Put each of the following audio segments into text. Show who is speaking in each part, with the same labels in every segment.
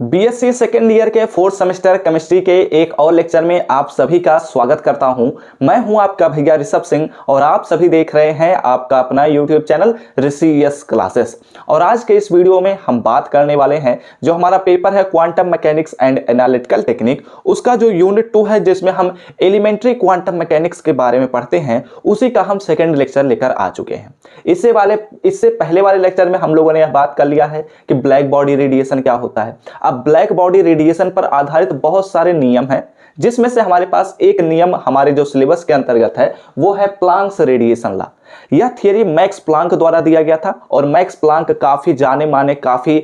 Speaker 1: BSc second year के fourth semester chemistry के एक और लेक्चर में आप सभी का स्वागत करता हूं। मैं हूं आपका भैया ऋषभ सिंह और आप सभी देख रहे हैं आपका अपना यूट्यूब चैनल ऋषियस क्लासेस। और आज के इस वीडियो में हम बात करने वाले हैं जो हमारा पेपर है quantum mechanics and analytical technique, उसका जो यूनिट 2 है जिसमें हम एलिमेंट्री क्वांटम मैकेनिक्स के बारे में पढ़ते हैं, उसी का हम सेकेंड लेक्चर लेकर आ चुके हैं। इससे पहले वाले लेक्चर में हम लोगों ने यह बात कर लिया है कि ब्लैक बॉडी रेडिएशन क्या होता है। अब ब्लैक बॉडी रेडिएशन पर आधारित बहुत सारे नियम हैं, जिसमें से हमारे पास एक नियम हमारे जो सिलेबस के अंतर्गत है वो है प्लांक्स रेडिएशन लॉ। यह थियरी मैक्स प्लांक द्वारा दिया गया था और मैक्स प्लांक काफी जाने माने काफी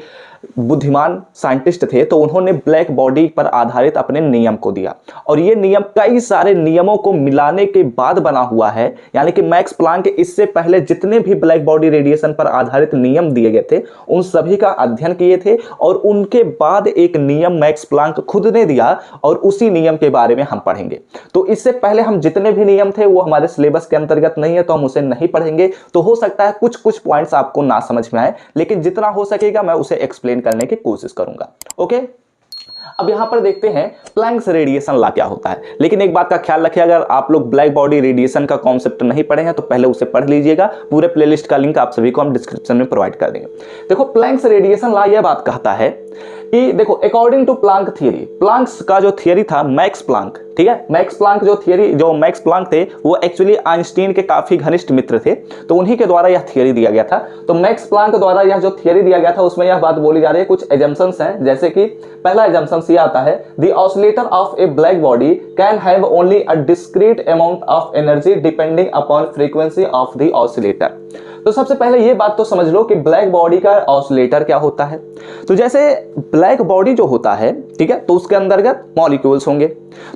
Speaker 1: बुद्धिमान साइंटिस्ट थे, तो उन्होंने ब्लैक बॉडी पर आधारित अपने नियम को दिया और ये नियम कई सारे नियमों को मिलाने के बाद बना हुआ है। यानी कि मैक्स प्लांक इससे पहले जितने भी ब्लैक बॉडी रेडिएशन पर आधारित नियम दिए गए थे उन सभी का अध्ययन किए थे और उनके बाद एक नियम मैक्स प्लांक खुद ने दिया और उसी नियम के बारे में हम पढ़ेंगे। तो इससे पहले हम जितने भी नियम थे वो हमारे सिलेबस के अंतर्गत नहीं है, तो हम उसे नहीं पढ़ेंगे। तो हो सकता है कुछ कुछ पॉइंट्स आपको ना समझ में आए, लेकिन जितना हो सकेगा मैं उसे एक्सप्लेन करने की कोशिश करूंगा। ओके, अब यहां पर देखते हैं प्लैंक्स रेडिएशन लॉ क्या होता है। लेकिन एक बात का ख्याल रखिए, अगर आप लोग ब्लैक बॉडी रेडिएशन का कॉन्सेप्ट नहीं पढ़े हैं तो पहले उसे पढ़ लीजिएगा। पूरे प्लेलिस्ट का लिंक आप सभी को हम डिस्क्रिप्शन में प्रोवाइड कर देंगे। देखो, प्लैंक्स रेडिएशन लॉ यह बात कहता है कि देखो, according to Planck theory, Planck's का जो थियरी था मैक्स प्लांक, ठीक है, मैक्स प्लांक जो मैक्स प्लांक थे वो एक्चुअली आइंस्टीन के काफी घनिष्ठ मित्र थे, तो उन्हीं के द्वारा यह थियरी दिया गया था। तो मैक्स प्लांक द्वारा यह जो थियरी दिया गया था उसमें यह बात बोली जा रही है, कुछ एजम्पशंस हैं, जैसे कि पहला एजम्पशन यह आता है, the oscillator of A black body can have only a discrete amount of energy depending upon frequency of the oscillator. तो सबसे पहले ये बात तो समझ लो कि ब्लैक बॉडी का ऑसिलेटर क्या होता है। तो जैसे ब्लैक बॉडी जो होता है, ठीक है, तो उसके अंतर्गत मॉलिक्यूल्स होंगे।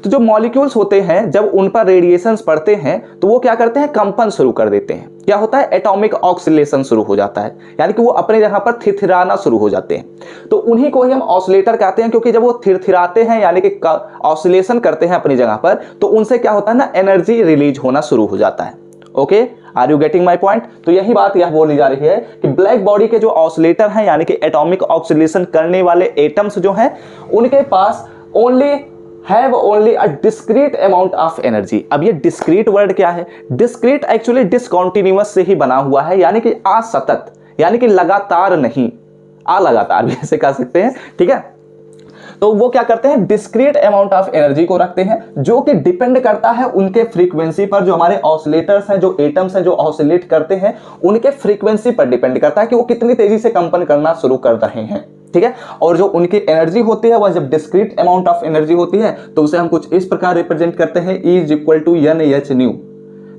Speaker 1: तो जो मॉलिक्यूल्स होते हैं जब उन पर रेडिएशंस पड़ते हैं तो वो क्या करते हैं, कंपन शुरू कर देते हैं। क्या होता है, एटॉमिक ऑक्सीलेशन शुरू हो जाता है, यानी कि वो अपने जगह पर थिरथिराना शुरू हो जाते हैं। तो उन्हीं को ही हम ऑसिलेटर कहते हैं, क्योंकि जब वो थिरथिराते हैं यानी कि ऑसिलेशन करते हैं अपनी जगह पर, तो उनसे क्या होता है ना, एनर्जी रिलीज होना शुरू हो जाता है। Okay, are you getting my point? तो यही बात यह बोली जा रही है कि ब्लैक बॉडी के जो ऑसिलेटर हैं यानी कि एटॉमिक ऑक्सीलेशन करने वाले एटम्स जो हैं उनके पास have only a discrete amount of energy. अब ये डिस्क्रीट वर्ड क्या है? डिस्क्रीट एक्चुअली डिसकॉन्टिन्यूअस से ही बना हुआ है, यानी कि असतत, यानी कि लगातार नहीं, लगातार भी ऐसे कह सकते हैं, ठीक है। तो वो क्या करते हैं, डिस्क्रीट अमाउंट ऑफ एनर्जी को रखते हैं, जो कि डिपेंड करता है उनके फ्रीक्वेंसी पर। जो हमारे ऑसिलेटर्स हैं, जो एटम्स हैं जो ऑसिलेट करते हैं, उनके फ्रीक्वेंसी पर डिपेंड करता है कि वो कितनी तेजी से कंपन करना शुरू कर रहे हैं, ठीक है। और जो उनकी एनर्जी होती है वह जब डिस्क्रीट अमाउंट ऑफ एनर्जी होती है तो उसे हम कुछ इस प्रकार रिप्रेजेंट करते हैं, E is equal to NH nu.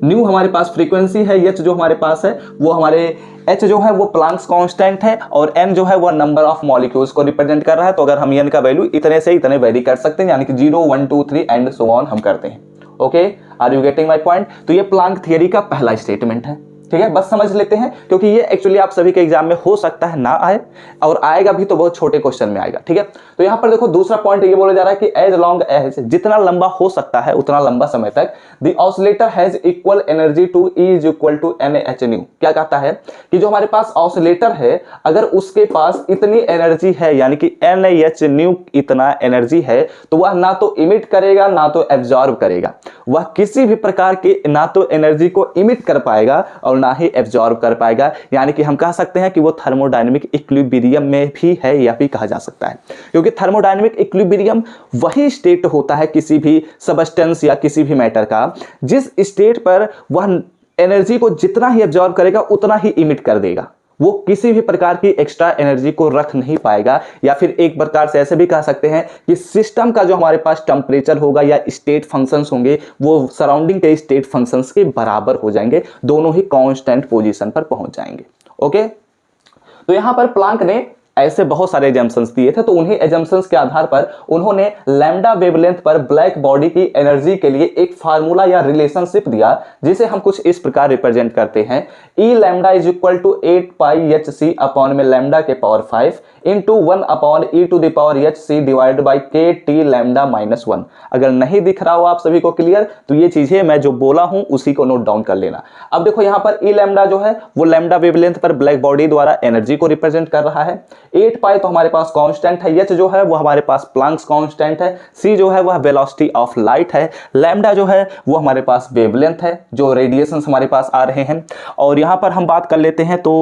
Speaker 1: Nu हमारे पास फ्रीक्वेंसी है, H जो हमारे पास है वो हमारे H जो है वो प्लांक्स कांस्टेंट है और N जो है वो नंबर ऑफ मॉलिक्यूल्स को रिप्रेजेंट कर रहा है। तो अगर हम N का वैल्यू इतने से इतने वेरी कर सकते हैं, यानी कि 0 1 2 3 एंड सो ऑन हम करते हैं। Okay, are you getting my point? तो ये प्लांक थियरी का पहला स्टेटमेंट है, ठीक है। बस समझ लेते हैं, क्योंकि ये एक्चुअली आप सभी के एग्जाम में हो सकता है ना आए, और आएगा भी तो बहुत छोटे क्वेश्चन में आएगा, ठीक है। तो यहां पर देखो दूसरा पॉइंट ये बोला जा रहा है कि एज लॉन्ग एज, जितना लंबा हो सकता है उतना लंबा समय तक, the oscillator has equal energy to E is equal to NH nu. क्या कहता है कि जो हमारे पास ऑसिलेटर है अगर उसके पास इतनी एनर्जी है, यानी कि NH न्यू इतना एनर्जी है, तो वह ना तो इमिट करेगा ना तो एब्जॉर्ब करेगा। वह किसी भी प्रकार के ना तो एनर्जी को इमिट कर पाएगा और ना ही एब्जॉर्ब कर पाएगा, यानी कि हम कह सकते हैं कि वो थर्मोडायनेमिक इक्विलिब्रियम में भी है, यह भी कहा जा सकता है। क्योंकि थर्मोडायनेमिक इक्विलिब्रियम वही स्टेट होता है किसी भी सबस्टेंस या किसी भी मैटर का जिस स्टेट पर वह एनर्जी को जितना ही एब्जॉर्ब करेगा उतना ही इमिट कर देगा। वो किसी भी प्रकार की एक्स्ट्रा एनर्जी को रख नहीं पाएगा, या फिर एक प्रकार से ऐसे भी कह सकते हैं कि सिस्टम का जो हमारे पास टेम्परेचर होगा या स्टेट फंक्शंस होंगे वो सराउंडिंग के स्टेट फंक्शंस के बराबर हो जाएंगे, दोनों ही कांस्टेंट पोजीशन पर पहुंच जाएंगे। ओके, तो यहां पर प्लांक ने ऐसे बहुत सारे एजम्पशंस दिए थे, तो उन्हीं एजम्पशंस के आधार पर उन्होंने लैम्डा वेवलेंथ पर ब्लैक बॉडी की एनर्जी के लिए एक फार्मूला या रिलेशनशिप दिया, जिसे हम कुछ इस प्रकार रिप्रेजेंट करते हैं, E lambda is equal to 8 pi HC upon में लैम्डा के power 5 into 1 upon E to the power HC divide by KT lambda minus 1। अगर नहीं दिख रहा हो आप सभी को क्लियर, तो ये चीजें मैं जो बोला हूं उसी को नोट डाउन कर लेना। अब देखो यहाँ पर E लैम्डा जो है वो लैम्डा वेवलेंथ पर ब्लैक बॉडी द्वारा एनर्जी को रिप्रेजेंट कर रहा है। 8 पाई तो हमारे पास कांस्टेंट है, h जो है वो हमारे पास प्लैंक्स कांस्टेंट है, c जो है वह वेलोसिटी ऑफ लाइट है, लैम्डा जो है वो हमारे पास वेवलेंथ है जो रेडिएशंस हमारे पास आ रहे हैं। और यहाँ पर हम बात कर लेते हैं तो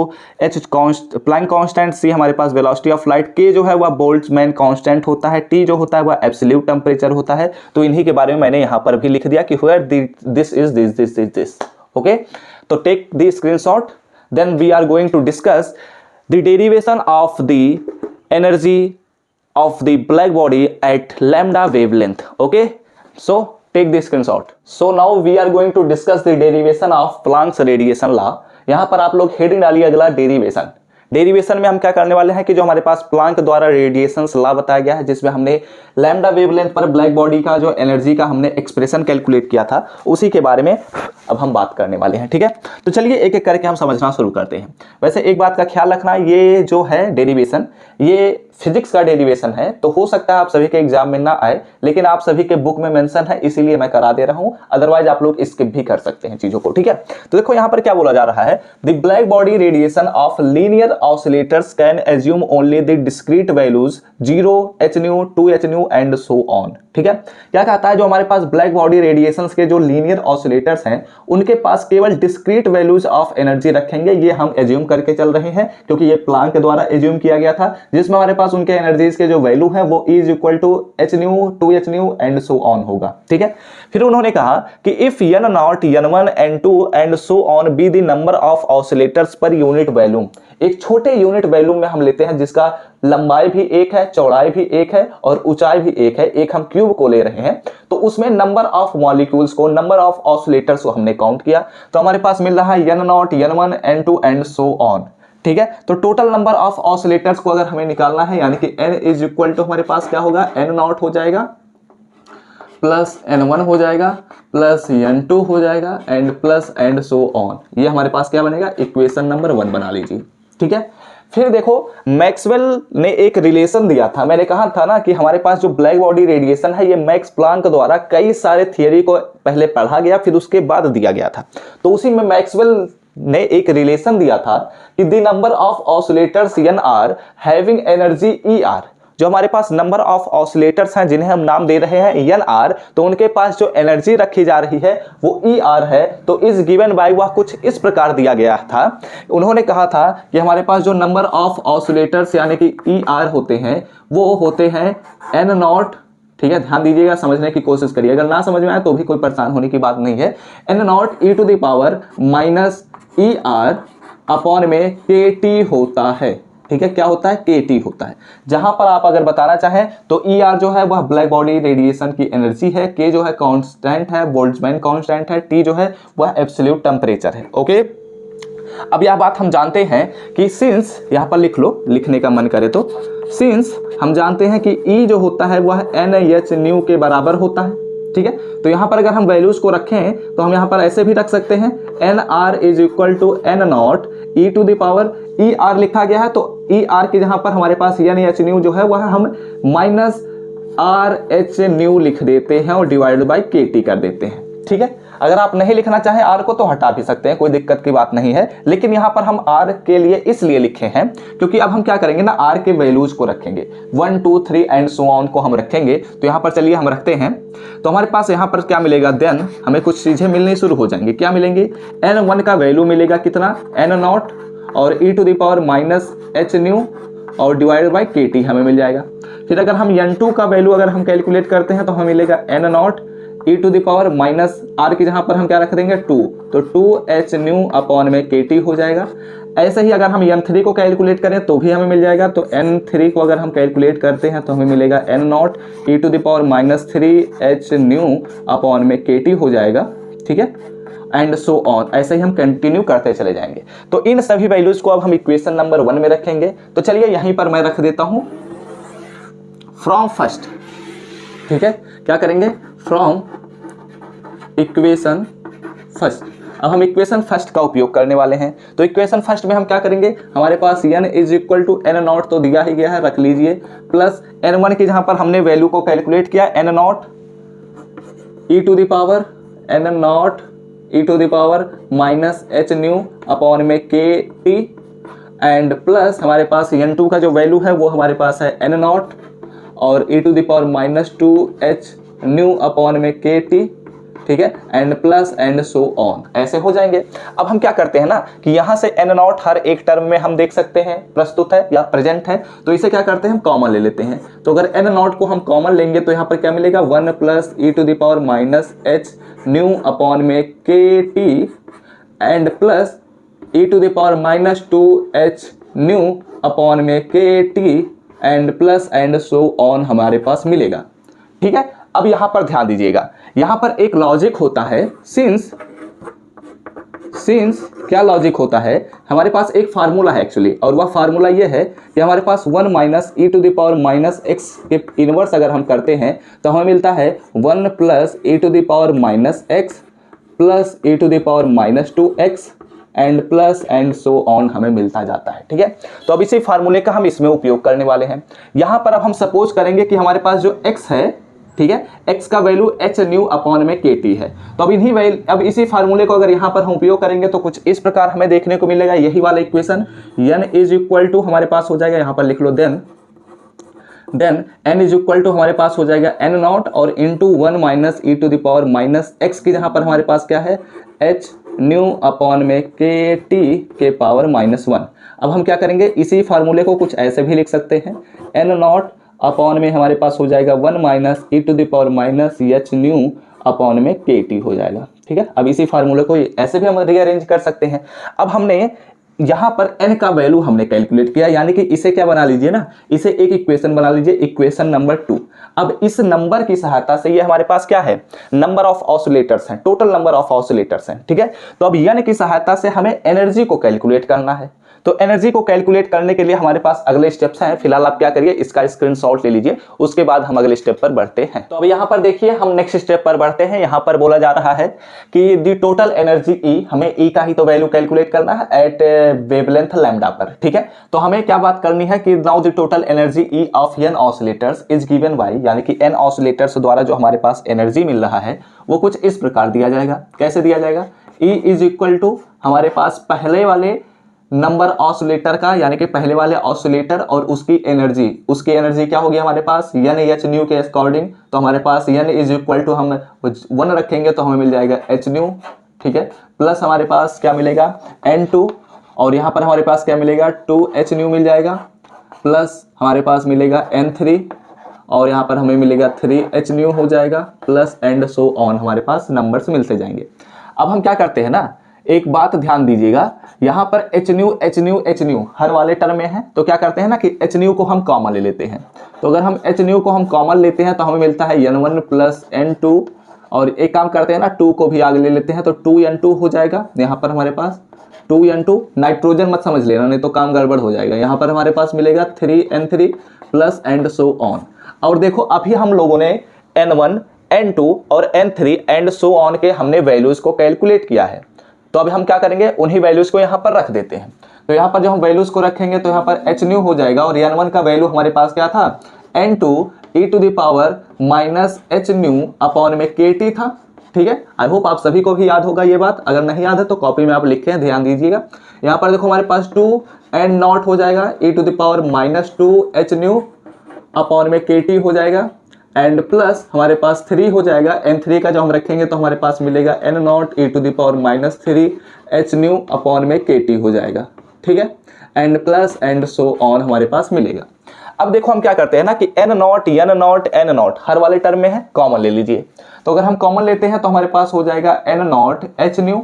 Speaker 1: h प्लैंक कांस्टेंट, c हमारे पास वेलोसिटी ऑफ लाइट, k जो है वह बोल्ट्जमैन कांस्टेंट होता है, t जो होता है वह एब्सोल्यूट टेम्परेचर होता है। तो इन्हीं के बारे में मैंने यहाँ पर भी लिख दिया कि where this is this. Okay, तो take the screenshot, then we are going to discuss the derivation of the energy of the black body at lambda wavelength. Okay, so take the screenshot. So now we are going to discuss the derivation of Planck's radiation law. यहां पर आप लोग heading डालिए अगला derivation. Derivation में हम क्या करने वाले हैं कि जो हमारे पास प्लांक द्वारा रेडिएशन लॉ बताया गया है, जिसमें हमने लैम्डा वेवलेंथ पर ब्लैक बॉडी का जो एनर्जी का हमने एक्सप्रेशन कैलकुलेट किया था, उसी के बारे में अब हम बात करने वाले हैं। ठीक है, तो चलिए एक एक करके हम समझना शुरू करते हैं। वैसे एक बात का ख्याल रखना, ये जो है डेरिवेशन, ये फिजिक्स का डेरिवेशन है, तो हो सकता है आप सभी के एग्जाम में ना आए, लेकिन आप सभी के बुक में मेंशन है, इसीलिए मैं करा दे रहा हूं, अदरवाइज आप लोग स्किप भी कर सकते हैं चीजों को। ठीक है, तो देखो यहां पर क्या बोला जा रहा है, the black body radiation of linear oscillators can assume only the discrete values 0, hν, 2hν and so on. ठीक है, क्या कहता है, जो हमारे पास ब्लैक बॉडी रेडिएशंस के जो लीनियर ऑसिलेटर्स हैं, उनके पास केवल डिस्क्रीट वैल्यूज ऑफ एनर्जी रखेंगे। ये हम एज्यूम करके चल रहे हैं क्योंकि ये प्लांक के द्वारा एज्यूम किया गया था, जिसमें हमारे पास उनके एनर्जीज के जो वैल्यू है वो is equal to hν, 2hν and so on होगा। ठीक है, फिर उन्होंने कहा कि if n0, n1, n2 and so on be the number of oscillators per unit volume, एक छोटे यूनिट वैल्यूम में हम लेते हैं जिसका लंबाई भी एक है, चौड़ाई भी एक है और ऊंचाई भी एक है, एक हम क्यूब को ले रहे हैं, तो उसमें नंबर ऑफ मॉलिक्यूल्स को, नंबर ऑफ ऑसिलेटर्स को हमने काउंट किया, तो हमारे पास मिल रहा है n0, n1, n2 and so on. ठीक है, तो टोटल नंबर ऑफ ऑसिलेटर्स को अगर हमें निकालना है, यानी कि n इज इक्वल टू हमारे पास क्या होगा, n0 हो जाएगा प्लस n1 हो जाएगा प्लस n2 हो जाएगा and plus and so on. ये हमारे पास क्या बनेगा, इक्वेशन नंबर 1 बना लीजिए। ठीक है, फिर देखो मैक्सवेल ने एक रिलेशन दिया था, मैंने कहा था ना कि हमारे पास जो ब्लैक बॉडी रेडिएशन है, ये मैक्स प्लांक द्वारा कई सारे थियरी को पहले पढ़ा गया, फिर उसके बाद दिया गया था। तो उसी में मैक्सवेल ने एक रिलेशन दिया था कि the number of oscillators nr having energy er, जो हमारे पास नंबर ऑफ ऑसिलेटर्स हैं जिन्हें हम नाम दे रहे हैं nr, तो उनके पास जो एनर्जी रखी जा रही है वो er है। तो इस गिवन बाय वह कुछ इस प्रकार दिया गया था, उन्होंने कहा था कि हमारे पास जो नंबर ऑफ ऑसिलेटर्स यानी कि er होते हैं वो होते हैं n0। ठीक है, ध्यान दीजिएगा, समझने की कोशिश करिए, अगर ना समझ में आए तो भी कोई परेशान होने की बात नहीं है। n0 e to the power minus er upon में kt होता है। ठीक है, क्या होता है, kt होता है। जहां पर आप अगर बताना चाहें तो er जो है वह ब्लैक बॉडी रेडिएशन की एनर्जी है, k जो है कांस्टेंट है, बोल्ट्जमैन कांस्टेंट है, t जो है वह एब्सोल्यूट टेम्परेचर है। ओके, अब यह बात हम जानते हैं कि सिंस, यहां पर लिख लो, लिखने का मन करे तो, सिंस हम जानते हैं कि E जो होता है वह nhν के बराबर होता है। ठीक है, तो यहां पर अगर हम वैल्यूज को रखें तो हम यहां पर ऐसे भी रख सकते हैं, nr is equal to n0 e to the power er लिखा गया है, तो er के जहां पर हमारे पास nhν जो है वह हम माइनस rhν लिख देते हैं और डिवाइड बाय kt कर देते हैं। ठीक है, अगर आप नहीं लिखना चाहें r को तो हटा भी सकते हैं, कोई दिक्कत की बात नहीं है, लेकिन यहां पर हम r के लिए इसलिए लिखे हैं क्योंकि अब हम क्या करेंगे ना, r के वैल्यूज को रखेंगे, 1, 2, 3 एंड सो ऑन को हम रखेंगे। तो यहां पर चलिए हम रखते हैं, तो हमारे पास यहां पर क्या मिलेगा, देन हमें कुछ चीजें मिलनी शुरू हो जाएंगी। क्या मिलेंगी, n1 का वैल्यू मिलेगा कितना, n0 और e to the power minus hν और डिवाइडेड बाय kt हमें मिल जाएगा। फिर अगर हम n2 का वैल्यू अगर हम कैलकुलेट करते हैं तो हमें मिलेगा n0 e to the power minus r की जहां पर हम क्या रख देंगे 2, तो 2hν अपॉन में kt हो जाएगा। ऐसे ही अगर हम n3 को कैलकुलेट करें तो भी हमें मिल जाएगा, तो n3 को अगर हम कैलकुलेट करते हैं तो हमें मिलेगा n0 e to the power minus 3hν upon में kt हो जाएगा। ठीक है, एंड सो ऑन, ऐसे ही हम कंटिन्यू करते चले जाएंगे। तो इन सभी वैल्यूज को अब हम इक्वेशन नंबर 1 में रखेंगे। तो चलिए यहीं पर मैं रख देता हूं फ्रॉम फर्स्ट। ठीक है, क्या करेंगे, फ्रॉम इक्वेशन फर्स्ट। अब हम इक्वेशन फर्स्ट का उपयोग करने वाले हैं। तो इक्वेशन फर्स्ट में हम क्या करेंगे, हमारे पास n is equal to n0 तो दिया ही गया है, रख लीजिए, प्लस n1 की जहां पर हमने वैल्यू को कैलकुलेट किया, n0 e to the power n0 e to the power minus hν upon में kt एंड प्लस हमारे पास n2 का जो वैल्यू है वो हमारे पास है n0 और e⁻²h न्यू अपॉन में kt, ठीक है, and plus and so on, ऐसे हो जाएंगे। अब हम क्या करते हैं ना कि यहाँ से n0 हर एक टर्म में हम देख सकते हैं प्रस्तुत है या प्रेजेंट है, तो इसे क्या करते हैं हम कॉमन ले लेते हैं। तो अगर n0 को हम कॉमन लेंगे तो यहाँ पर क्या मिलेगा 1 प्लस e⁻⁻h न्यू अपॉन में kt and plus e⁻²h new upon में kt and plus and so on हमारे पास मिलेगा, ठीक है। अब यहां पर ध्यान दीजिएगा, यहां पर एक लॉजिक होता है, सिंस क्या लॉजिक होता है, हमारे पास एक फार्मूला है एक्चुअली, और वह फार्मूला ये है कि हमारे पास 1 माइनस e⁻⁻x के इनवर्स अगर हम करते हैं तो हमें मिलता है 1 plus e⁻⁻x plus e⁻⁻2x and plus and so on हमें मिलता जाता है, ठीक है। तो अब इसी फार्मूले का हम इसमें उपयोग करने वाले हैं। यहां पर अब हम सपोज करेंगे कि हमारे पास जो x है, ठीक है, x का वैल्यू h न्यू अपॉन में kt है। तो अब इसी फार्मूले को अगर यहां पर हम उपयोग करेंगे तो कुछ इस प्रकार हमें देखने को मिलेगा, यही वाला equation n is equal to हमारे पास हो जाएगा, यहां पर लिख लो then n is equal to हमारे पास हो जाएगा n0 और इंटू 1 माइनस e⁻⁻x की जहां पर हमारे पास क्या है h न्यू अपॉन में kt के पावर -1। अब हम क्या करेंगे, इसी फार्मूले को कुछ ऐसे भी लिख सकते हैं, n0 अपॉन में हमारे पास हो जाएगा 1 माइनस e⁻⁻h न्यू अपॉन में kt हो जाएगा, ठीक है। अब इसी फार्मूले को ऐसे भी हम रीअरेंज कर सकते हैं। अब हमने यहाँ पर n का वैल्यू हमने कैलकुलेट किया, यानी कि इसे क्या बना लीजिए ना, इसे एक इक्वेशन बना लीजिए, इक्वेशन नंबर 2। अब इस नंबर की सहायता से ये हमारे पास क्या है, नंबर ऑफ ऑसिलेटर्स हैं, टोटल नंबर ऑफ ऑसिलेटर्स हैं, ठीक है। तो अब n की सहायता से हमें एनर्जी को कैलकुलेट करना है। तो एनर्जी को कैलकुलेट करने के लिए हमारे पास अगले स्टेप्स हैं। फिलहाल आप क्या करिए, इसका स्क्रीनशॉट ले लीजिए, उसके बाद हम अगले स्टेप पर बढ़ते हैं। तो अब यहाँ पर देखिए हम नेक्स्ट स्टेप पर बढ़ते हैं। यहाँ पर बोला जा रहा है कि दी टोटल एनर्जी ई, हमें ई का ही तो वैल्यू कैलकुलेट करना है एट वेवलेंथ लैम्डा पर, ठीक है। तो हमें क्या बात करनी है कि now the total energy E of n oscillators is given by, यानी कि n ऑसिलेटर्स द्वारा जो हमारे पास एनर्जी मिल रहा है वो कुछ इस प्रकार दिया जाएगा। कैसे दिया जाएगा, E इज इक्वल टू हमारे पास पहले वाले नंबर ऑसिलेटर का, यानी कि पहले वाले ऑसिलेटर और उसकी एनर्जी क्या होगी हमारे पास n h न्यू के अकॉर्डिंग। तो हमारे पास n इज इक्वल टू हम 1 रखेंगे तो हमें मिल जाएगा h न्यू, ठीक है, प्लस हमारे पास क्या मिलेगा n2 और यहाँ पर हमारे पास क्या मिलेगा 2h न्यू मिल जाएगा, प्लस हमारे पास मिलेगा n3 और यहाँ पर हमें मिलेगा 3h न्यू हो जाएगा, प्लस एंड सो ऑन हमारे पास नंबर्स मिलते जाएंगे। अब हम क्या करते हैं ना, एक बात ध्यान दीजिएगा, यहाँ पर h न्यू हर वाले टर्म में है, तो क्या करते हैं ना कि h न्यू को हम कॉमन ले लेते हैं। तो अगर हम h न्यू को हम कॉमन लेते हैं तो हमें मिलता है n1 प्लस n2, और एक काम करते हैं ना 2 को भी आगे ले लेते हैं तो 2n2 हो जाएगा। यहाँ पर हमारे पास 2n2, नाइट्रोजन मत समझ लेना नहीं तो काम गड़बड़ हो जाएगा। यहाँ पर हमारे पास मिलेगा 3n3 plus and so on. और देखो अभी हम लोगों ने n1 n2 और n3 एंड सो ऑन के हमने वैल्यूज को कैलकुलेट किया है। तो अभी हम क्या करेंगे, उन्हीं वैल्यूज को यहाँ पर रख देते हैं। तो यहाँ पर जब हम वैल्यूज को रखेंगे तो यहाँ पर h न्यू हो जाएगा और n1 का वैल्यू हमारे पास क्या था n2 e⁻⁻h न्यू अपॉन में kt था, ठीक है। आई होप आप सभी को भी याद होगा ये बात, अगर नहीं याद है तो कॉपी में आप लिखें, ध्यान दीजिएगा। यहाँ पर देखो हमारे पास 2 n0 हो जाएगा e⁻⁻2h न्यू अपॉन में kt हो जाएगा, एंड प्लस हमारे पास 3 हो जाएगा, n3 का जो हम रखेंगे तो हमारे पास मिलेगा n0 e⁻⁻3h न्यू अपॉन में kt हो जाएगा, ठीक है, and plus and so on हमारे पास मिलेगा। अब देखो हम क्या करते हैं ना कि n0 हर वाले टर्म में है, कॉमन ले लीजिए। तो अगर हम कॉमन लेते हैं तो हमारे पास हो जाएगा n0 h न्यू,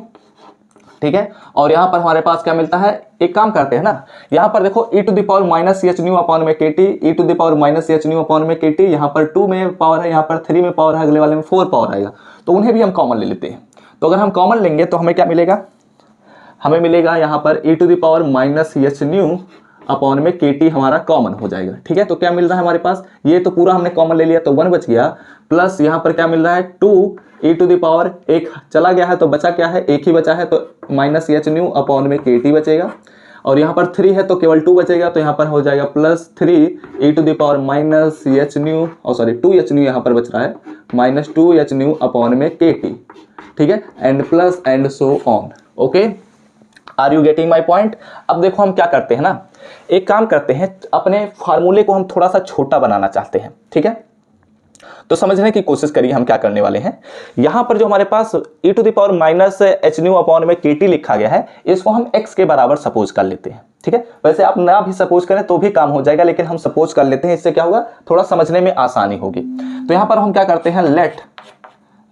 Speaker 1: ठीक है, और यहाँ पर हमारे पास क्या मिलता है, एक काम करते हैं ना, यहाँ पर देखो e⁻⁻ch न्यू अपॉन में kt, e⁻⁻ch न्यू अपॉन में kt, यहाँ पर 2 में पावर है, यहाँ पर 3 में पावर है, अगले वाले में 4 पावर आएगा, तो उन्हें भी हम कॉमन ले लेते हैं। तो अगर हम कॉमन लेंगे तो हमें क्या मिलेगा, हमें मिलेगा यहाँ पर e⁻⁻h न्यू अपॉन में kt हमारा कॉमन हो जाएगा, ठीक है। तो क्या मिल रहा है हमारे पास, ये तो पूरा हमने कॉमन ले लिया तो 1 बच गया, प्लस यहाँ पर क्या मिल रहा है 2 e⁻, एक चला गया है तो बचा क्या है, एक ही बचा है तो -h न्यू अपॉन में kt बचेगा, और यहाँ पर 3 है तो केवल 2 बचेगा, तो यहाँ पर हो जाएगा प्लस 3 e⁻⁻h न्यू, और सॉरी 2h न्यू यहाँ पर बच रहा है, -2h न्यू अपॉन में kt, ठीक है, and plus and so on, okay. Are you getting my point. अब देखो हम क्या करते हैं ना, एक काम करते हैं, अपने फार्मूले को हम थोड़ा सा छोटा बनाना चाहते हैं, ठीक है। तो समझने की कोशिश करिए हम क्या करने वाले हैं। यहां पर जो हमारे पास e to the power minus H nu upon में kt लिखा गया है, इसको हम x के बराबर सपोज कर लेते हैं, ठीक है। वैसे आप ना भी सपोज करें तो भी काम हो जाएगा, लेकिन हम सपोज कर लेते हैं, इससे क्या होगा, थोड़ा समझने में आसानी होगी। तो यहां पर हम क्या करते हैं,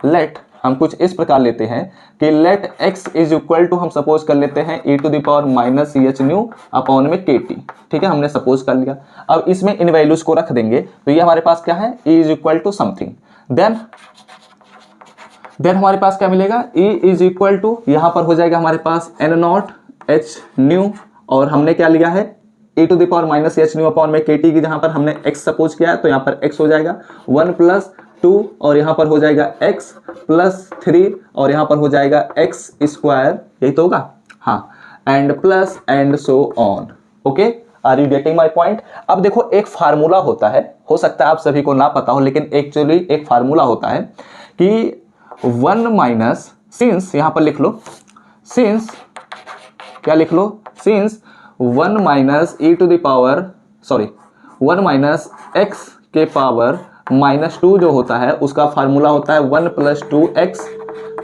Speaker 1: लेट हम कुछ इस प्रकार लेते हैं कि let x is equal to, हम सपोज कर लेते हैं e to the power minus H nu upon में kt, ठीक है, हमने सपोज कर लिया। अब इसमें इन वैल्यूज को रख देंगे, तो ये हमारे पास क्या है, e is equal to something, then हमारे पास क्या मिलेगा, e इज इक्वल टू, यहां पर हो जाएगा हमारे पास n नॉट h न्यू, और हमने क्या लिया है, e to the power minus H nu upon में kt की जहां पर हमने x सपोज किया है, तो यहां पर x हो जाएगा 1 प्लस 2, और यहां पर हो जाएगा x प्लस 3, और यहां पर हो जाएगा x स्क्वायर, यही तो होगा, हाँ, and plus and so on. Okay, are you getting my point. अब देखो एक फार्मूला होता है, हो सकता है आप सभी को ना पता हो, लेकिन एक्चुअली एक फार्मूला होता है कि 1 माइनस, सिंस, यहां पर लिख लो, सिंस, क्या लिख लो, since 1 minus e to the power, sorry 1 minus x के पावर माइनस 2 जो होता है, उसका फार्मूला होता है 1 plus 2x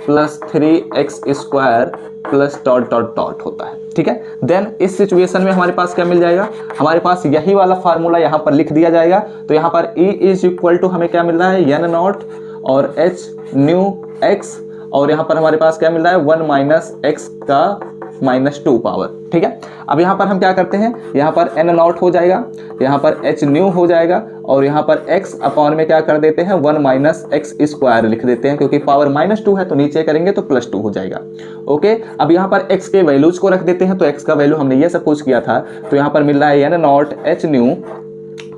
Speaker 1: plus 3x square plus dot dot dot होता है, ठीक है। देन इस सिचुएशन में हमारे पास क्या मिल जाएगा, हमारे पास यही वाला फार्मूला यहाँ पर लिख दिया जाएगा। तो यहाँ पर e इज इक्वल टू हमें क्या मिल रहा है, n नॉट और h न्यू x, और यहाँ पर हमारे पास क्या मिल रहा है, 1 माइनस x का माइनस 2 पावर, ठीक है। अब यहाँ पर हम क्या करते हैं, यहाँ पर n नॉट हो जाएगा, यहाँ पर h न्यू हो जाएगा, और यहाँ पर x अपॉन में क्या कर देते हैं, 1 माइनस एक्स स्क्वायर लिख देते हैं, क्योंकि पावर माइनस 2 है तो नीचे करेंगे तो प्लस 2 हो जाएगा। ओके, अब यहाँ पर x के वैल्यूज को रख देते हैं, तो x का वैल्यू हमने ये सपोज किया था, तो यहाँ पर मिल रहा है n नॉट h न्यू,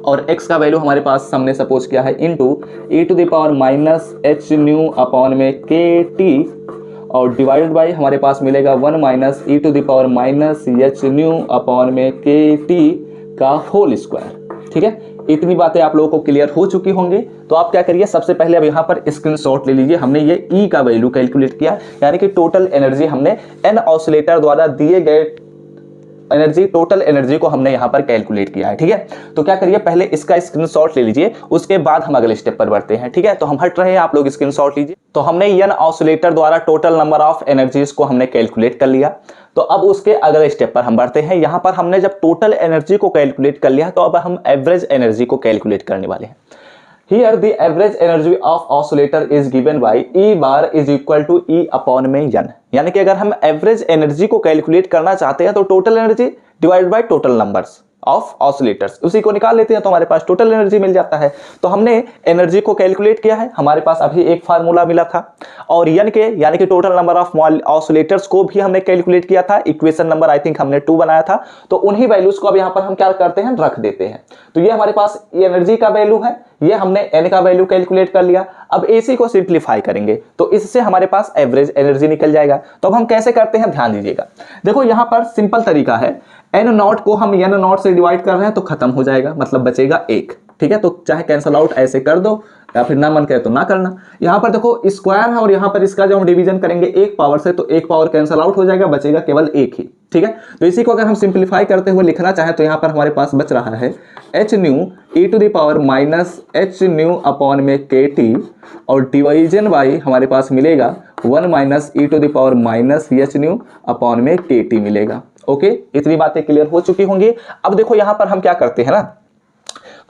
Speaker 1: और x का वैल्यू हमारे पास हमने सपोज किया है into e to the power minus h nu upon में kt, और डिवाइडेड बाई हमारे पास मिलेगा 1 minus e to the power minus h nu upon में kt का होल स्क्वायर, ठीक है। इतनी बातें आप लोगों को क्लियर हो चुकी होंगी। तो आप क्या करिए, सबसे पहले अब यहाँ पर स्क्रीनशॉट ले लीजिए। हमने ये E का वैल्यू कैलकुलेट किया, यानी कि टोटल एनर्जी हमने N ऑसिलेटर द्वारा दिए गए एनर्जी, टोटल एनर्जी को हमने यहाँ पर कैलकुलेट किया है, ठीक है। तो क्या करिए, पहले इसका स्क्रीनशॉट ले लीजिए, उसके बाद हम अगले स्टेप पर बढ़ते हैं, ठीक है। तो हम हट रहे हैं, आप लोग स्क्रीनशॉट लीजिए। तो हमने N ऑसिलेटर द्वारा टोटल नंबर ऑफ एनर्जीज को हमने कैलकुलेट कर लिया। तो अब उसके अगले स्टेप पर हम बढ़ते हैं। यहाँ पर हमने जब टोटल एनर्जी को कैलकुलेट कर लिया, तो अब हम एवरेज एनर्जी को कैलकुलेट करने वाले हैं। Here the average energy of oscillator is given by E bar is equal to E upon में n, यानी कि अगर हम एवरेज एनर्जी को कैलकुलेट करना चाहते हैं तो total energy divide by total numbers of oscillators, उसी को निकाल लेते हैं तो हमारे पास टोटल एनर्जी मिल जाता है। तो हमने एनर्जी को कैलकुलेट किया है, हमारे पास अभी एक फार्मूला मिला था, और n के यानी कि टोटल नंबर ऑफ ऑसिलेटर्स को भी हमने कैलकुलेट किया था। इक्वेशन नंबर आई थिंक हमने 2 बनाया था, तो उन्हीं वैल्यूज को अब यहाँ पर हम क्या करते हैं, रख देते हैं। तो ये हमारे पास एनर्जी का वैल्यू है, ये हमने n का वैल्यू कैलकुलेट कर लिया। अब AC को सिंप्लीफाई करेंगे तो इससे हमारे पास एवरेज एनर्जी निकल जाएगा। तो अब हम कैसे करते हैं, ध्यान दीजिएगा। देखो यहाँ पर सिंपल तरीका है, n नॉट को हम n नॉट से डिवाइड कर रहे हैं तो खत्म हो जाएगा, मतलब बचेगा 1, ठीक है। तो चाहे कैंसल आउट ऐसे कर दो, या फिर ना मन करे तो ना करना। यहाँ पर देखो स्क्वायर है, और यहाँ पर इसका जब हम डिवीजन करेंगे 1 पावर से, तो 1 पावर कैंसल आउट हो जाएगा, बचेगा केवल 1 ही, ठीक है। तो इसी को अगर हम सिंप्लीफाई करते हुए लिखना चाहें तो यहाँ पर हमारे पास बच रहा है h nu e to the power minus h nu upon में kt, और डिवीजन बाई हमारे पास मिलेगा 1 minus e to the power minus h nu upon में kt मिलेगा। ओके, इतनी बातें क्लियर हो चुकी होंगी। अब देखो यहाँ पर हम क्या करते हैं ना,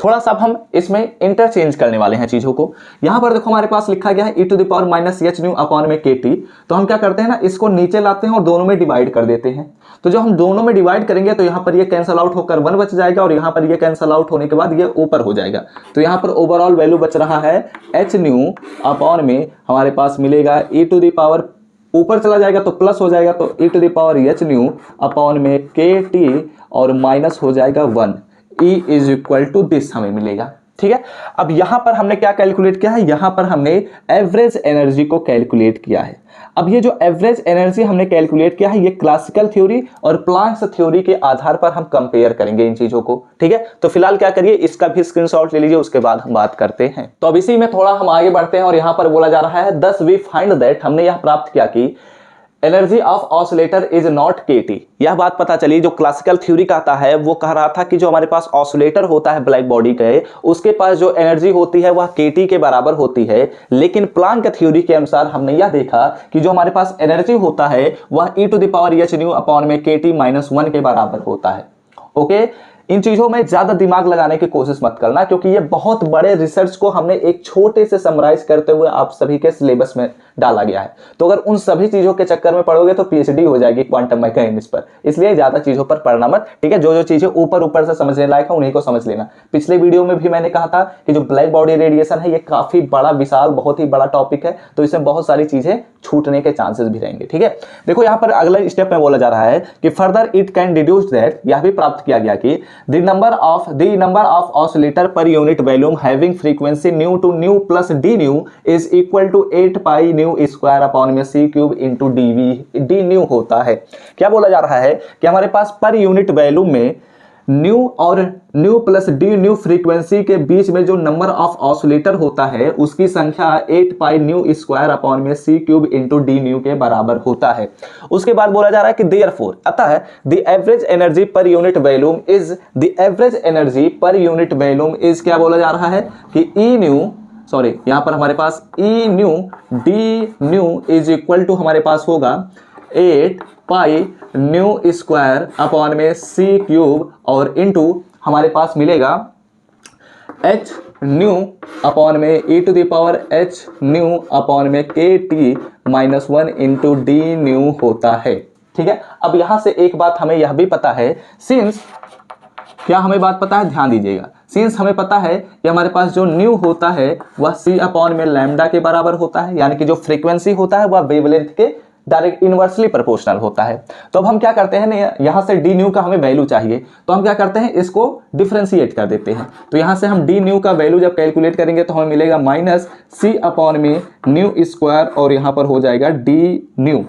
Speaker 1: थोड़ा सा हम इसमें इंटरचेंज करने वाले हैं चीजों को। यहां पर देखो हमारे पास लिखा गया है e to the power minus h nu upon में kt, तो हम क्या करते हैं ना, इसको नीचे लाते हैं और दोनों में डिवाइड कर देते हैं। तो जब हम दोनों में डिवाइड करेंगे तो यहाँ पर ये कैंसल आउट होकर 1 बच जाएगा, और यहाँ पर ये कैंसल आउट होने के बाद ये ऊपर हो जाएगा। तो यहाँ पर ओवरऑल वैल्यू बच रहा है h न्यू अपॉन में हमारे पास मिलेगा e टू द पावर, ऊपर चला जाएगा तो प्लस हो जाएगा, तो e to the power h nu upon में kt, और माइनस हो जाएगा 1, E is equal to this हमें मिलेगा, ठीक है। अब यहां पर हमने क्या कैलकुलेट किया है, यहां पर हमने एवरेज एनर्जी को कैलकुलेट किया है। अब ये जो एवरेज एनर्जी हमने कैलकुलेट किया है, ये क्लासिकल थ्योरी और प्लांक्स थ्योरी के आधार पर हम कंपेयर करेंगे इन चीजों को, ठीक है। तो फिलहाल क्या करिए, इसका भी स्क्रीनशॉट ले लीजिए, उसके बाद हम बात करते हैं। तो अब इसी में थोड़ा हम आगे बढ़ते हैं, और यहां पर बोला जा रहा है 10 वी फाइंड दैट, हमने यह प्राप्त किया कि energy of oscillator is not kT। यह बात पता चली, जो क्लासिकल थ्योरी कहता है वो कह रहा था कि जो हमारे पास ऑसिलेटर होता है ब्लैक बॉडी के, उसके पास जो एनर्जी होती है वह kT के बराबर होती है। लेकिन प्लांक थ्योरी के अनुसार हमने यह देखा कि जो हमारे पास एनर्जी होता है वह e⁻h⁻⁻1 के बराबर होता है। ओके, इन चीजों में ज्यादा दिमाग लगाने की कोशिश मत करना, क्योंकि ये बहुत बड़े रिसर्च को हमने एक छोटे से समराइज करते हुए आप सभी के सिलेबस में डाला गया है। तो अगर उन सभी चीजों के चक्कर में पढ़ोगे तो पीएचडी हो जाएगी क्वांटम मैकेनिक्स पर, इसलिए ज्यादा चीजों पर पढ़ना मत, ठीक है। जो जो चीजें ऊपर ऊपर से समझने लायक है उन्हीं को समझ लेना। पिछले वीडियो में भी मैंने कहा था कि जो ब्लैक बॉडी रेडिएशन है ये काफी बड़ा विशाल बहुत ही बड़ा टॉपिक है, तो इसमें बहुत सारी चीजें छूटने के चांसेस भी रहेंगे, ठीक है। देखो यहाँ पर अगला स्टेप में बोला जा रहा है कि further it can deduce that, यह भी प्राप्त किया गया कि the number of oscillator per unit volume having frequency nu to nu plus d nu is equal to 8 pi nu square upon में c cube into d nu होता है। क्या बोला जा रहा है कि हमारे पास पर यूनिट वॉल्यूम में न्यू और new plus d new frequency के बीच में जो नंबर ऑफ ऑसिलेटर होता है उसकी संख्या 8 पाई न्यू स्क्वायर अपॉन में c cube into d new के बराबर होता है। उसके बाद बोला जा रहा है कि देयरफॉर, अतः द एवरेज एनर्जी पर unit volume is, the average energy पर यूनिट वॉल्यूम इज, क्या बोला जा रहा है कि ई न्यू, सॉरी यहां पर हमारे पास E nu D nu is equal to हमारे पास होगा 8 पाई न्यू स्क्वायर अपॉन में सी क्यूब और इनटू हमारे पास मिलेगा एच न्यू अपॉन में e⁻h न्यू अपॉन में kT-1 इंटू डी न्यू होता है, ठीक है। अब यहां से एक बात हमें यह भी पता है, सिंस, क्या हमें बात पता है, ध्यान दीजिएगा, सिंस हमें पता है कि हमारे पास जो न्यू होता है वह c अपॉन में लैम्डा के बराबर होता है, यानी कि जो फ्रीक्वेंसी होता है वह वेवलेंथ के डायरेक्ट इनवर्सली प्रोपोर्शनल होता है। तो अब हम क्या करते हैं, यहां से डी न्यू का हमें वैल्यू चाहिए, तो हम क्या करते हैं, इसको डिफरेंशिएट कर देते हैं। तो यहां से हम डी न्यू का वैल्यू जब कैलकुलेट करेंगे तो हमें मिलेगा माइनस सी अपॉन में न्यू स्क्वायर और यहां पर हो जाएगा डी न्यू,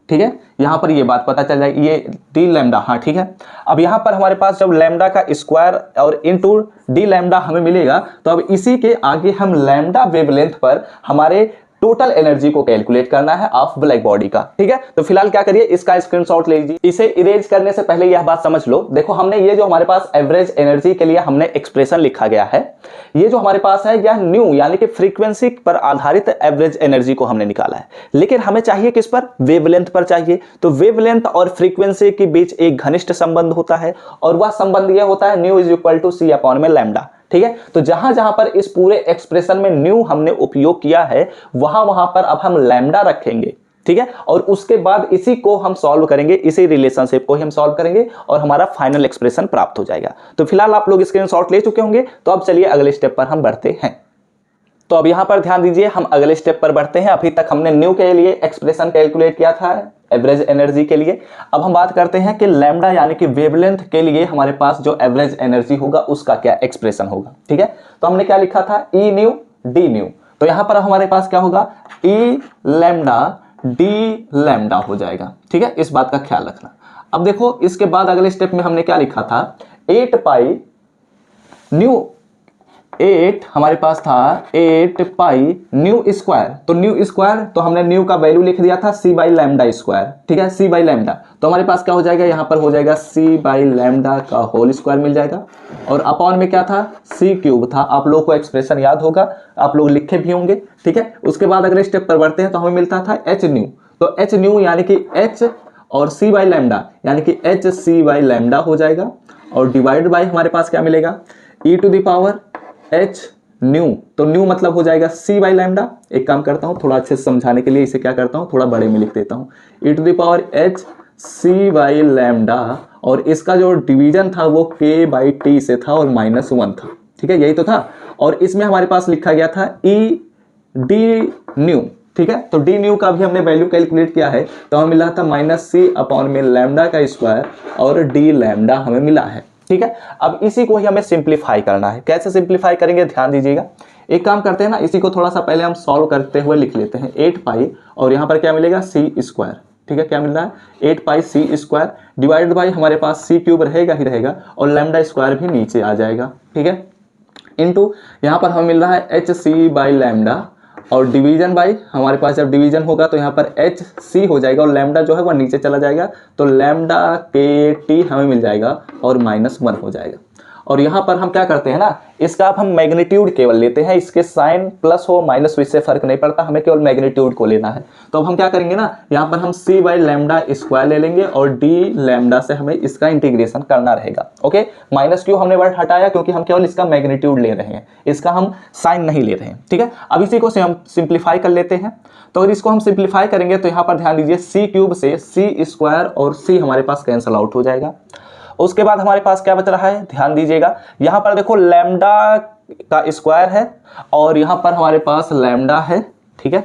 Speaker 1: ठीक है। यहां पर ये बात पता चल जाएगी, ये डी लैम्डा, हाँ ठीक है। अब यहां पर हमारे पास जब लैम्डा का स्क्वायर और इनटू डी लैम्डा हमें मिलेगा, तो अब इसी के आगे हम लैम्डा वेवलेंथ पर हमारे टोटल एनर्जी को कैलकुलेट करना है ऑफ ब्लैक बॉडी का, ठीक है। तो फिलहाल क्या करिए, इसका स्क्रीनशॉट ले लीजिए। इसे इरेज करने से पहले यह बात समझ लो, देखो हमने ये जो हमारे पास एवरेज एनर्जी के लिए हमने एक्सप्रेशन लिखा गया है, ये जो हमारे पास है यह न्यू यानी कि फ्रीक्वेंसी पर आधारित एवरेज एनर्जी को हमने निकाला है। लेकिन हमें चाहिए किस पर, वेवलेंथ पर चाहिए। तो वेवलेंथ और फ्रीक्वेंसी के बीच एक घनिष्ठ संबंध होता है और वह संबंध यह होता है nu is equal to c upon में लैम्डा, ठीक है। तो जहां जहां पर इस पूरे एक्सप्रेशन में न्यू हमने उपयोग किया है वहां वहां पर अब हम लैम्डा रखेंगे, ठीक है। और उसके बाद इसी को हम सॉल्व करेंगे, इसी रिलेशनशिप को ही हम सॉल्व करेंगे और हमारा फाइनल एक्सप्रेशन प्राप्त हो जाएगा। तो फिलहाल आप लोग स्क्रीनशॉट ले चुके होंगे, तो अब चलिए अगले स्टेप पर हम बढ़ते हैं। तो अब यहां पर ध्यान दीजिए, हम अगले स्टेप पर बढ़ते हैं। अभी तक हमने न्यू के लिए एक्सप्रेशन कैलकुलेट किया था एवरेज एनर्जी के लिए। अब हम बात करते हैं कि लैम्डा यानी कि वेवलेंथ के लिए हमारे पास जो एवरेज एनर्जी होगा उसका क्या एक्सप्रेशन होगा, ठीक है। तो हमने क्या लिखा था, ई न्यू डी न्यू, तो यहां पर हमारे पास क्या होगा, ई लैम्डा डी लैम्डा हो जाएगा, ठीक है। इस बात का ख्याल रखना। अब देखो इसके बाद अगले स्टेप में हमने क्या लिखा था, 8 पाई न्यू, 8 हमारे पास था 8 पाई न्यू स्क्वायर, तो न्यू स्क्वायर तो हमने न्यू का वैल्यू लिख दिया था सी बाई लैम्डा स्क्वायर, ठीक है, सी बाई लैम्डा। तो हमारे पास क्या हो जाएगा, यहाँ पर हो जाएगा सी बाई लैम्डा का होल स्क्वायर मिल जाएगा और अपॉन में क्या था, सी क्यूब था। आप लोग को एक्सप्रेशन याद होगा, आप लोग लिखे भी होंगे, ठीक है। उसके बाद अगले स्टेप पर बढ़ते हैं तो हमें मिलता था एच न्यू, तो एच न्यू यानी कि एच और सी बाई लैम्डा यानी कि एच सी बाई लैम्डा हो जाएगा और डिवाइड बाई हमारे पास क्या मिलेगा, E to the power H nu, तो न्यू मतलब हो जाएगा सी बाई लैम्डा। एक काम करता हूं, थोड़ा अच्छे से समझाने के लिए इसे क्या करता हूं, थोड़ा बड़े में लिख देता हूं, E to the power H C by lambda और इसका जो डिवीजन था वो के बाई टी से था और -1 था, ठीक है, यही तो था। और इसमें हमारे पास लिखा गया था ई डी न्यू, ठीक है। तो डी न्यू का भी हमने वैल्यू कैलकुलेट किया है, तो हमें मिला था -c अपॉन में लैम्डा का स्क्वायर और डी लैम्डा हमें मिला है, ठीक है। अब इसी को ही हमें सिंप्लीफाई करना है। कैसे सिंप्लीफाई करेंगे, ध्यान दीजिएगा। एक काम करते हैं ना, इसी को थोड़ा सा पहले हम सॉल्व करते हुए लिख लेते हैं, 8 पाई और यहाँ पर क्या मिलेगा, सी स्क्वायर, ठीक है। क्या मिल रहा है, 8 pi C square divided by हमारे पास सी क्यूब रहेगा ही रहेगा और लैम्डा स्क्वायर भी नीचे आ जाएगा, ठीक है, इनटू यहाँ पर हमें मिल रहा है एच सी बाई लैम्डा और डिवीजन बाई, हमारे पास जब डिवीजन होगा तो यहाँ पर एच सी हो जाएगा और लैम्डा जो है वह नीचे चला जाएगा, तो लैम्डा के टी हमें मिल जाएगा और -1 हो जाएगा। और यहाँ पर हम क्या करते हैं ना, इसका अब हम मैग्नीट्यूड केवल लेते हैं, इसके साइन प्लस हो माइनस हो इससे फर्क नहीं पड़ता, हमें केवल मैग्नीट्यूड को लेना है। तो अब हम क्या करेंगे ना, यहाँ पर हम c बाई लैम्डा स्क्वायर ले लेंगे और d लैम्डा से हमें इसका इंटीग्रेशन करना रहेगा। ओके, माइनस क्यों हमने वर्ड हटाया, क्योंकि हम केवल इसका मैग्नीट्यूड ले रहे हैं, इसका हम साइन नहीं ले रहे हैं। ठीक है, अब इसी को से हम सिंप्लीफाई कर लेते हैं। तो अगर इसको हम सिंप्लीफाई करेंगे तो यहाँ पर ध्यान दीजिए c क्यूब से c स्क्वायर और c हमारे पास कैंसल आउट हो जाएगा। उसके बाद हमारे पास क्या बच रहा है, ध्यान दीजिएगा, यहाँ पर देखो लैम्डा का स्क्वायर है और यहाँ पर हमारे पास लैम्डा है। ठीक है,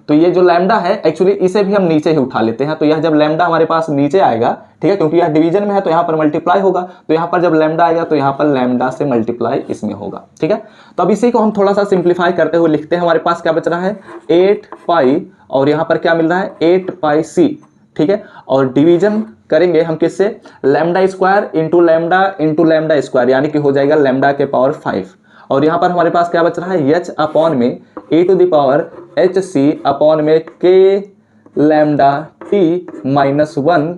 Speaker 1: तो ये जो लैम्डा है एक्चुअली इसे भी हम नीचे ही उठा लेते हैं, तो यह जब लैम्डा हमारे पास नीचे आएगा, ठीक है, क्योंकि यह डिवीजन में है तो यहाँ पर मल्टीप्लाई होगा, तो यहाँ पर जब लैम्डा आएगा तो यहाँ पर लैम्डा से मल्टीप्लाई इसमें होगा। ठीक है, तो अब इसी को हम थोड़ा सा सिंप्लीफाई करते हुए लिखते हैं, हमारे पास क्या बच रहा है 8 पाई और यहाँ पर क्या मिल रहा है 8 पाई सी। ठीक है, और डिवीजन करेंगे हम किससे, lambda square into lambda square, यानी कि हो जाएगा लैम्डा के पावर 5। और यहाँ पर हमारे पास क्या बच रहा है h अपॉन में e to the power H C upon में k लैम्डा t -1,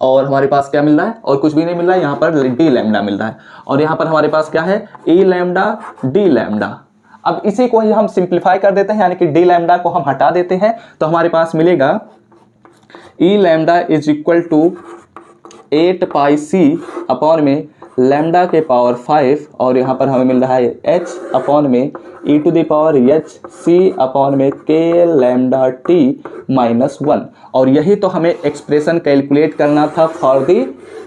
Speaker 1: और हमारे पास क्या मिल रहा है, और कुछ भी नहीं मिल रहा है, यहाँ पर d लैम्डा मिल रहा है, और यहाँ पर हमारे पास क्या है e लैम्डा d लैम्डा। अब इसी को ही हम सिंप्लीफाई कर देते हैं, यानी कि d लैम्डा को हम हटा देते हैं, तो हमारे पास मिलेगा E lambda is equal to 8 pi C upon में लैम्डा के पावर 5, और यहाँ पर हमें मिल रहा है h अपॉन में e to the power H C upon में k लैम्डा t -1। और यही तो हमें एक्सप्रेशन कैलकुलेट करना था for the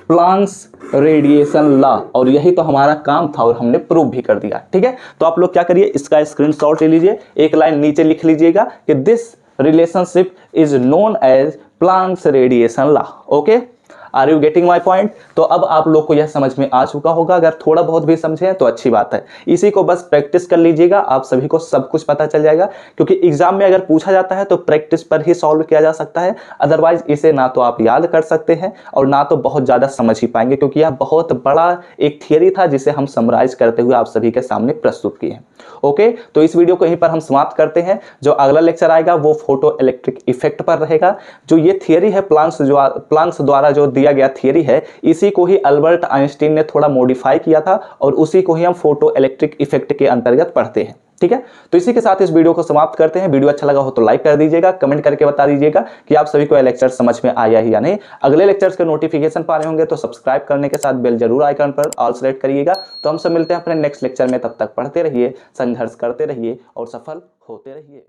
Speaker 1: Planck's radiation law, और यही तो हमारा काम था और हमने प्रूव भी कर दिया। ठीक है, तो आप लोग क्या करिए, इसका स्क्रीनशॉट ले लीजिए, एक लाइन नीचे लिख लीजिएगा कि this relationship is known as Planck's radiation law. Okay, are you getting my point. तो अब आप लोग को यह समझ में आ चुका होगा, अगर थोड़ा बहुत भी समझे तो अच्छी बात है, इसी को बस प्रैक्टिस कर लीजिएगा, आप सभी को सब कुछ पता चल जाएगा, क्योंकि एग्जाम में अगर पूछा जाता है तो प्रैक्टिस पर ही सॉल्व किया जा सकता है, अदरवाइज इसे ना तो आप याद कर सकते हैं और ना तो बहुत ज़्यादा समझ ही पाएंगे, क्योंकि यह बहुत बड़ा एक थियरी था जिसे हम समराइज करते हुए आप सभी के सामने प्रस्तुत किए हैं। ओके, तो इस वीडियो को यहीं पर हम समाप्त करते हैं। जो अगला लेक्चर आएगा वो फोटो इलेक्ट्रिक इफेक्ट पर रहेगा। जो ये थियरी है प्लांक्स द्वारा जो दिया गया थियरी है, इसी को ही अल्बर्ट आइंस्टीन ने थोड़ा मॉडिफाई किया था और उसी को ही हम फोटो इलेक्ट्रिक इफेक्ट के अंतर्गत पढ़ते हैं। ठीक है, तो इसी के साथ इस वीडियो को समाप्त करते हैं। वीडियो अच्छा लगा हो तो लाइक कर दीजिएगा, कमेंट करके बता दीजिएगा कि आप सभी को यह लेक्चर समझ में आया ही या नहीं। अगले लेक्चर्स के नोटिफिकेशन पाने होंगे तो सब्सक्राइब करने के साथ बेल जरूर आइकन पर ऑल सेलेक्ट करिएगा। तो हम सब मिलते हैं अपने नेक्स्ट लेक्चर में, तब तक पढ़ते रहिए, संघर्ष करते रहिए और सफल होते रहिए।